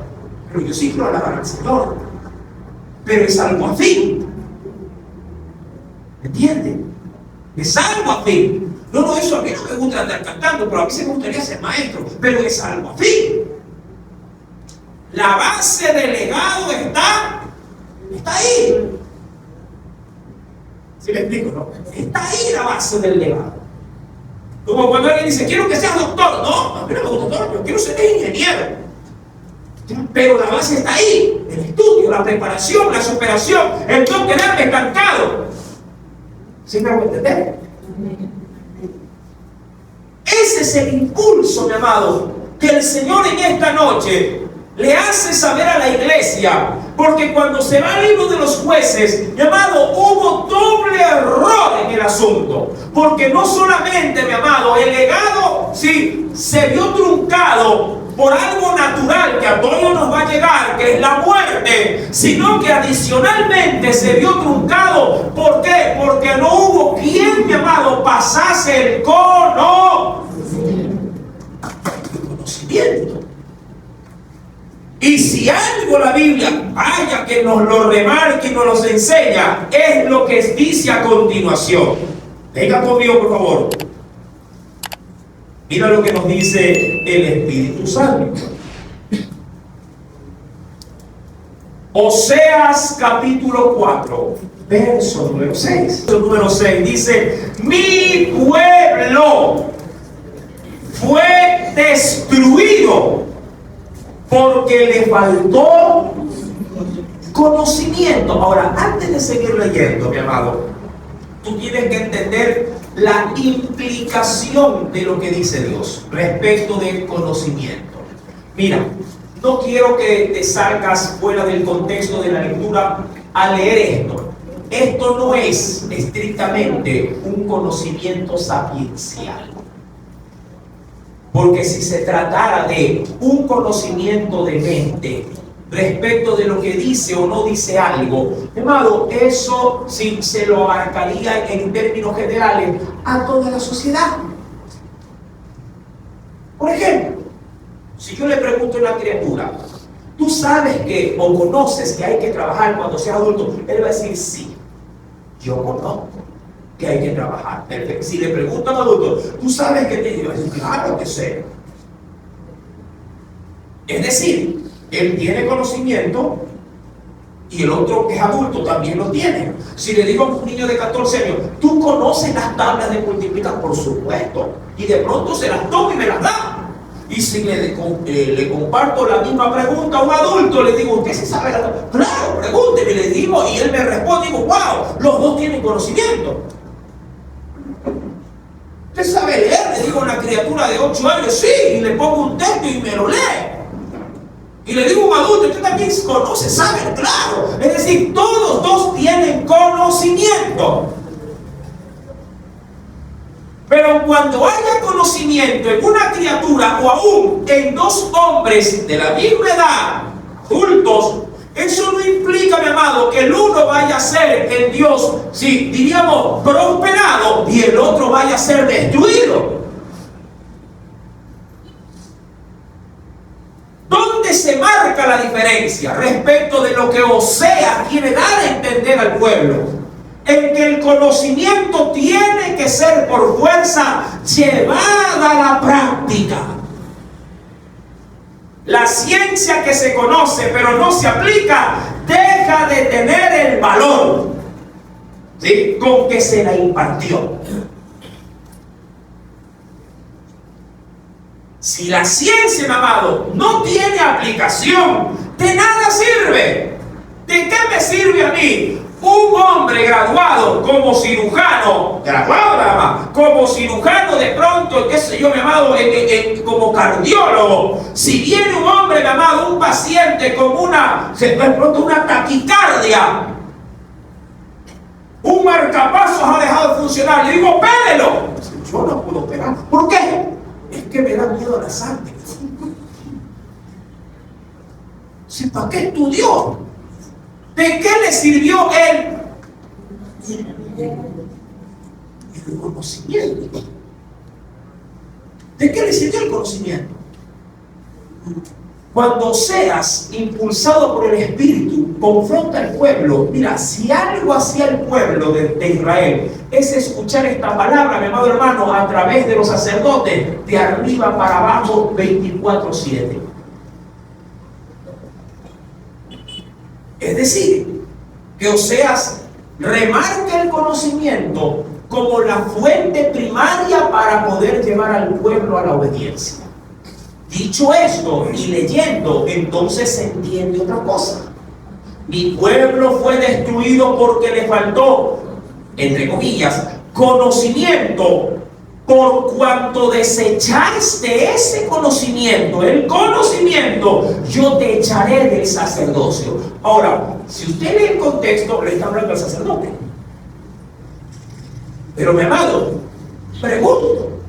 pero yo sí quiero alabar al Señor. Pero es algo afín. ¿Entienden? Es algo afín. No, eso a mí no me gusta andar cantando, pero a mí sí me gustaría ser maestro, pero es algo afín. La base del legado está ahí. ¿Sí me explico, no? Está ahí la base del legado. Como cuando alguien dice: quiero que seas doctor. No, a mí no me gusta doctor, yo quiero ser ingeniero. Pero la base está ahí: el estudio, la preparación, la superación, el no quedarme estancado. ¿Sí me hago entender? Ese es el impulso, mi amado, que el Señor en esta noche le hace saber a la iglesia. Porque cuando se va al libro de los Jueces, mi amado, hubo doble error en el asunto. Porque no solamente, mi amado, el legado sí se vio truncado por algo natural que a todos nos va a llegar, que es la muerte, sino que adicionalmente se vio truncado. ¿Por qué? Porque no hubo quien, mi amado, pasase el conocimiento. Y si algo la Biblia, vaya que nos lo remarque y nos lo enseña, es lo que dice a continuación. Venga conmigo, por favor. Mira lo que nos dice el Espíritu Santo. Oseas capítulo 4, verso número 6. Verso número 6 dice: mi pueblo fue destruido porque le faltó conocimiento. Ahora, antes de seguir leyendo, mi amado, tú tienes que entender la implicación de lo que dice Dios respecto del conocimiento. Mira, no quiero que te salgas fuera del contexto de la lectura al leer esto. Esto no es estrictamente un conocimiento sapiencial. Porque si se tratara de un conocimiento de mente respecto de lo que dice o no dice algo, hermano, eso sí se lo abarcaría en términos generales a toda la sociedad. Por ejemplo, si yo le pregunto a una criatura, ¿tú sabes que o conoces que hay que trabajar cuando seas adulto? Él va a decir sí, yo conozco que hay que trabajar. Si le pregunto a un adulto, ¿tú sabes que te? Yo va a decir, claro que sé. Es decir, él tiene conocimiento y el otro que es adulto también lo tiene. Si le digo a un niño de 14 años, ¿tú conoces las tablas de multiplicar? Por supuesto. Y de pronto se las toma y me las da. Y si le comparto la misma pregunta a un adulto, le digo, ¿usted se sabe la tabla? Claro, pregúnteme, le digo, y él me responde, digo, wow, los dos tienen conocimiento. ¿Usted sabe leer? Le digo a una criatura de 8 años, sí, y le pongo un texto y me lo lee. Y le digo a un adulto, ¿usted también conoce, sabe? Claro. Es decir, todos dos tienen conocimiento. Pero cuando haya conocimiento en una criatura o aún en dos hombres de la misma edad, adultos, eso no implica, mi amado, que el uno vaya a ser en Dios, sí, diríamos, prosperado y el otro vaya a ser destruido. ¿Dónde se marca la diferencia respecto de lo que Oseas quiere dar a entender al pueblo? En que el conocimiento tiene que ser por fuerza llevada a la práctica. La ciencia que se conoce pero no se aplica deja de tener el valor, ¿sí?, con que se la impartió. Si la ciencia, mi amado, no tiene aplicación, de nada sirve. ¿De qué me sirve a mí un hombre graduado como cirujano, graduado nada más, como cirujano de pronto, qué sé yo, mi amado, como cardiólogo? Si viene un hombre, mi amado, un paciente con de pronto una taquicardia, un marcapasos ha dejado de funcionar, le digo, opérelo. Yo no puedo operar. ¿Por qué? Es que me da miedo la sangre. ¿Para qué estudió? ¿De qué le sirvió el conocimiento? ¿De qué le sirvió el conocimiento? Cuando seas impulsado por el Espíritu, confronta al pueblo. Mira, si algo hacía el pueblo de Israel es escuchar esta palabra, mi amado hermano, a través de los sacerdotes, de arriba para abajo, 24/7. Es decir, que Oseas remarca el conocimiento como la fuente primaria para poder llevar al pueblo a la obediencia. Dicho esto y leyendo, entonces se entiende otra cosa. Mi pueblo fue destruido porque le faltó, entre comillas, conocimiento. Por cuanto desechaste ese conocimiento, el conocimiento, yo te echaré del sacerdocio. Ahora, si usted lee el contexto, le está hablando al sacerdote. Pero, mi amado, pregunto,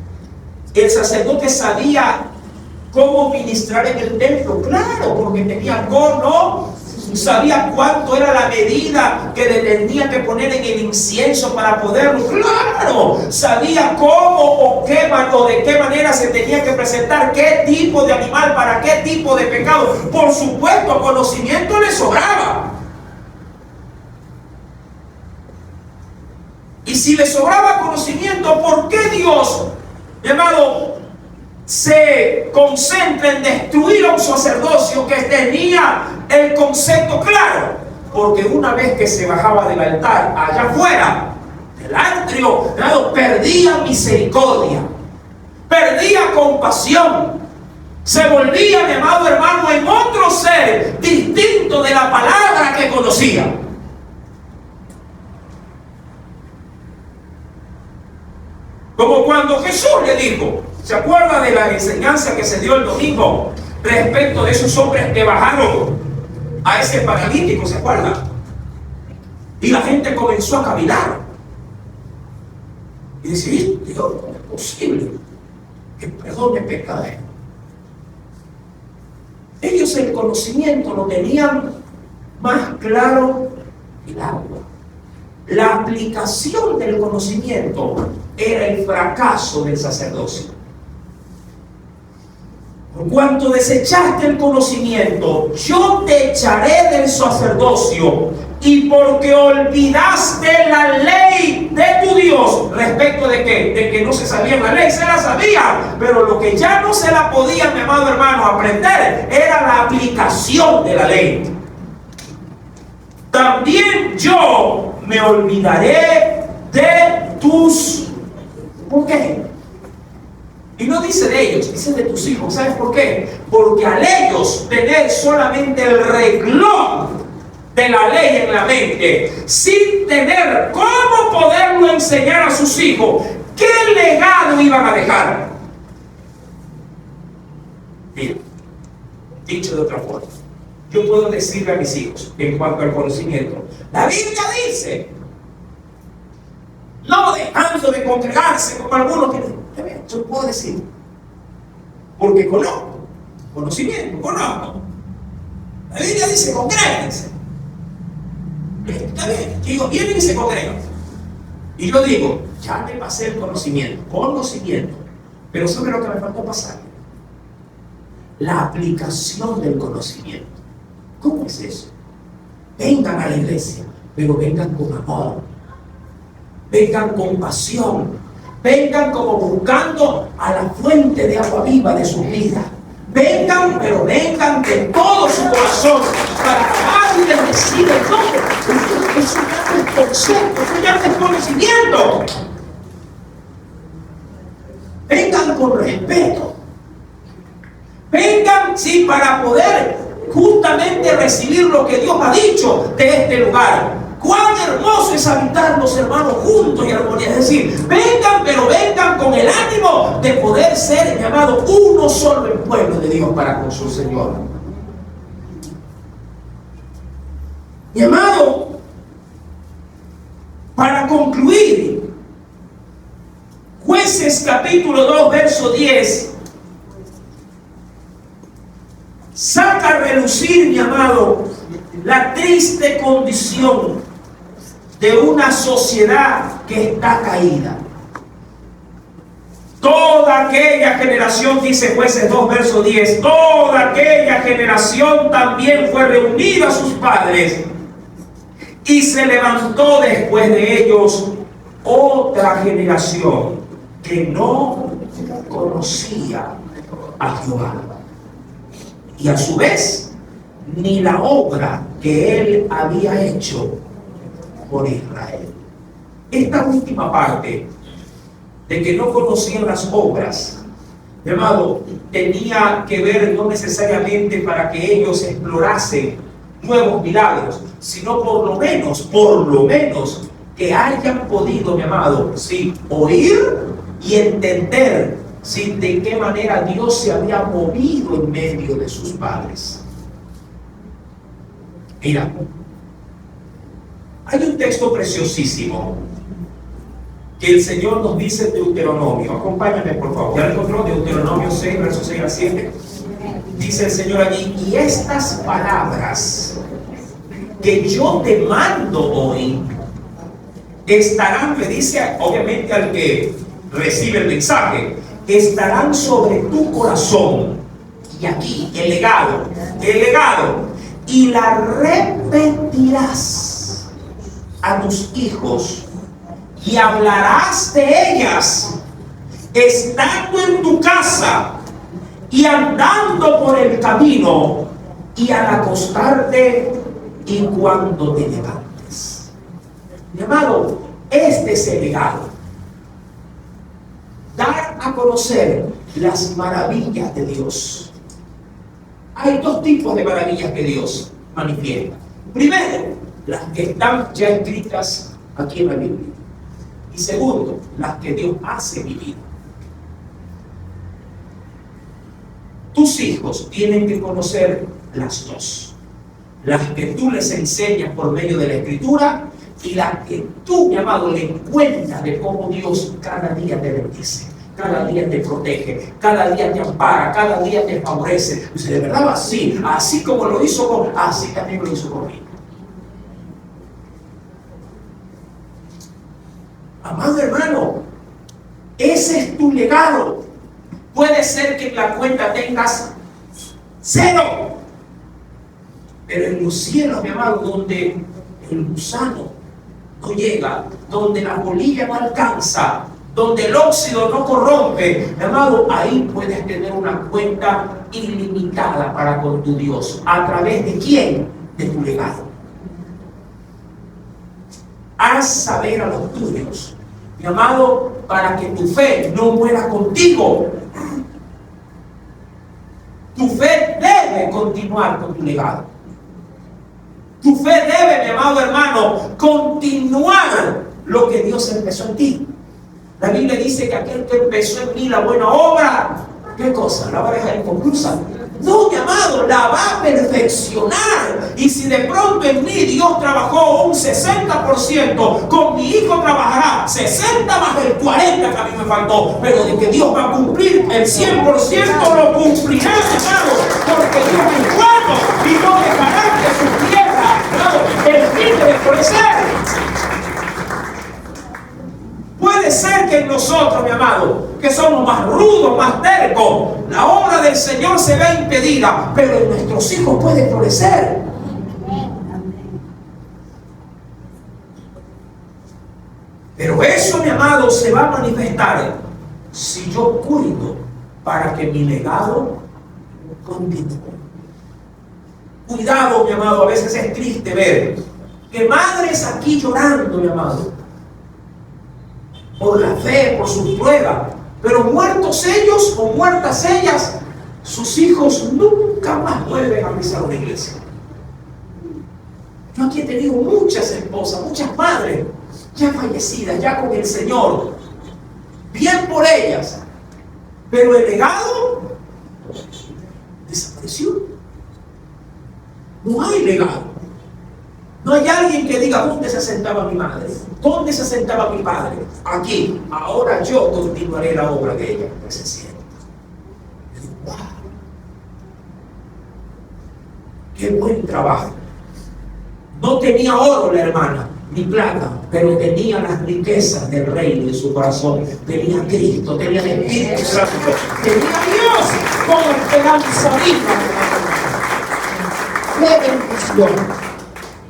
¿el sacerdote sabía cómo ministrar en el templo? Claro, porque tenía sabía cuánto era la medida que le tenía que poner en el incienso para poderlo. Claro, sabía cómo o de qué manera se tenía que presentar, qué tipo de animal para qué tipo de pecado. Por supuesto, conocimiento le sobraba. Y si le sobraba conocimiento, ¿por qué Dios, mi amado, se concentra en destruir a un sacerdocio que tenía el concepto claro, porque una vez que se bajaba del altar allá afuera del atrio, perdía misericordia, perdía compasión, se volvía, mi amado hermano, en otro ser distinto de la palabra que conocía. Como cuando Jesús le dijo, ¿se acuerda de la enseñanza que se dio el domingo respecto de esos hombres que bajaron a ese paralítico? ¿Se acuerda? Y la gente comenzó a caminar y decir, Dios, no es posible que perdone pecados. Ellos el conocimiento lo tenían más claro que el agua. La aplicación del conocimiento era el fracaso del sacerdocio. Por cuanto desechaste el conocimiento, yo te echaré del sacerdocio, y porque olvidaste la ley de tu Dios. ¿Respecto de qué? De que no se sabía la ley, se la sabía, pero lo que ya no se la podía, mi amado hermano, aprender era la aplicación de la ley. También yo me olvidaré de tus... ¿Por qué? Y no dice de ellos, dice de tus hijos. ¿Sabes por qué? Porque al ellos tener solamente el renglón de la ley en la mente, sin tener cómo poderlo enseñar a sus hijos, ¿qué legado iban a dejar? Mira, dicho de otra forma, yo puedo decirle a mis hijos en cuanto al conocimiento, la Biblia dice, no dejando de congregarse como algunos que... Yo puedo decir, porque conozco, conocimiento, conozco. La Biblia dice, congréguense. Está bien, digo, vienen y se congregan. Y yo digo, ya me pasé el conocimiento, pero ¿sabe lo que me faltó pasar? La aplicación del conocimiento. ¿Cómo es eso? Vengan a la iglesia, pero vengan con amor, vengan con pasión, vengan como buscando a la fuente de agua viva de su vida. Vengan, pero vengan de todo su corazón para amar y bendecir el nombre. Eso ya no es concepto, eso ya no es conocimiento. Vengan con respeto. Vengan, sí, para poder justamente recibir lo que Dios ha dicho de este lugar. Cuán hermoso es habitar los hermanos juntos y armonía. Es decir, vengan, pero vengan con el ánimo de poder ser, llamado, uno solo el pueblo de Dios para con su Señor. Mi amado, para concluir, Jueces capítulo 2, verso 10, saca a relucir, mi amado, la triste condición de una sociedad que está caída. Toda aquella generación, dice Jueces 2, verso 10, toda aquella generación también fue reunida a sus padres, y se levantó después de ellos otra generación que no conocía a Jehová, y a su vez ni la obra que él había hecho por Israel. Esta última parte de que no conocían las obras, mi amado, tenía que ver no necesariamente para que ellos explorasen nuevos milagros, sino por lo menos que hayan podido, mi amado, sí, oír y entender, sí, de qué manera Dios se había movido en medio de sus padres. Mira, hay un texto preciosísimo que el Señor nos dice en Deuteronomio. Acompáñame, por favor. ¿Ya lo encontró? Deuteronomio 6, versos 6 a 7. Dice el Señor allí, y estas palabras que yo te mando hoy estarán, le dice obviamente al que recibe el mensaje, estarán sobre tu corazón. Y aquí el legado, y la repetirás a tus hijos y hablarás de ellas estando en tu casa y andando por el camino y al acostarte y cuando te levantes. Mi amado, este es el legado. Dar a conocer las maravillas de Dios. Hay dos tipos de maravillas que Dios manifiesta. Primero, las que están ya escritas aquí en la Biblia. Y segundo, las que Dios hace vivir. Tus hijos tienen que conocer las dos. Las que tú les enseñas por medio de la Escritura y las que tú, mi amado, le cuentas de cómo Dios cada día te bendice, cada día te protege, cada día te ampara, cada día te favorece. Dice, de verdad, así como lo hizo con, así también lo hizo conmigo. Amado hermano, ese es tu legado. Puede ser que en la cuenta tengas 0, pero en los cielos, mi amado, donde el gusano no llega, donde la polilla no alcanza, donde el óxido no corrompe, mi amado, ahí puedes tener una cuenta ilimitada para con tu Dios. ¿A través de quién? De tu legado. Haz saber a los tuyos, mi amado, para que tu fe no muera contigo. Tu fe debe continuar con tu legado. Tu fe debe, mi amado hermano, continuar lo que Dios empezó en ti. La Biblia dice que aquel que empezó en mí la buena obra, ¿qué cosa? ¿La va a dejar inconclusa? No, mi amado, la va a perfeccionar. Y si de pronto en mí Dios trabajó un 60%, con mi hijo trabajará 60 más el 40 que a mí me faltó. Pero de que Dios va a cumplir el 100%, lo cumplirá, hermano. Porque Dios es bueno y no dejará que su tierra, hermano, termine de florecer. Puede ser que en nosotros, mi amado, que somos más rudos, más tercos, la obra del Señor se ve impedida, pero en nuestros hijos puede florecer. Pero eso, mi amado, se va a manifestar si yo cuido para que mi legado continúe. Cuidado, mi amado, a veces es triste ver que madres aquí llorando, mi amado, por la fe, por sus pruebas, pero muertos ellos o muertas ellas, sus hijos nunca más vuelven a pisar una iglesia. Yo aquí he tenido muchas esposas, muchas madres, ya fallecidas, ya con el Señor, bien por ellas, pero el legado desapareció. No hay legado. No hay alguien que diga, ¿dónde se sentaba mi madre? ¿Dónde se sentaba mi padre? Aquí. Ahora yo continuaré la obra de ella. Que se sienta. Yo digo, wow. Qué buen trabajo. No tenía oro la hermana, ni plata, pero tenía las riquezas del reino en su corazón. Tenía Cristo, tenía el Espíritu Santo, tenía Dios con esperanza viva. ¡Qué bendición!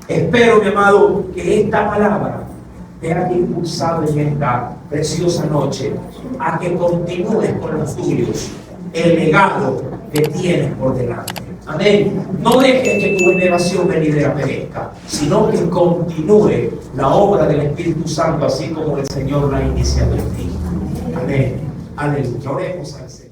Espero, mi amado, que esta palabra te haya impulsado en esta preciosa noche a que continúes con los tuyos, el legado que tienes por delante. Amén. No dejes que tu veneración venidera perezca, sino que continúe la obra del Espíritu Santo, así como el Señor la ha iniciado en ti. Amén. Aleluya. Oremos al Señor.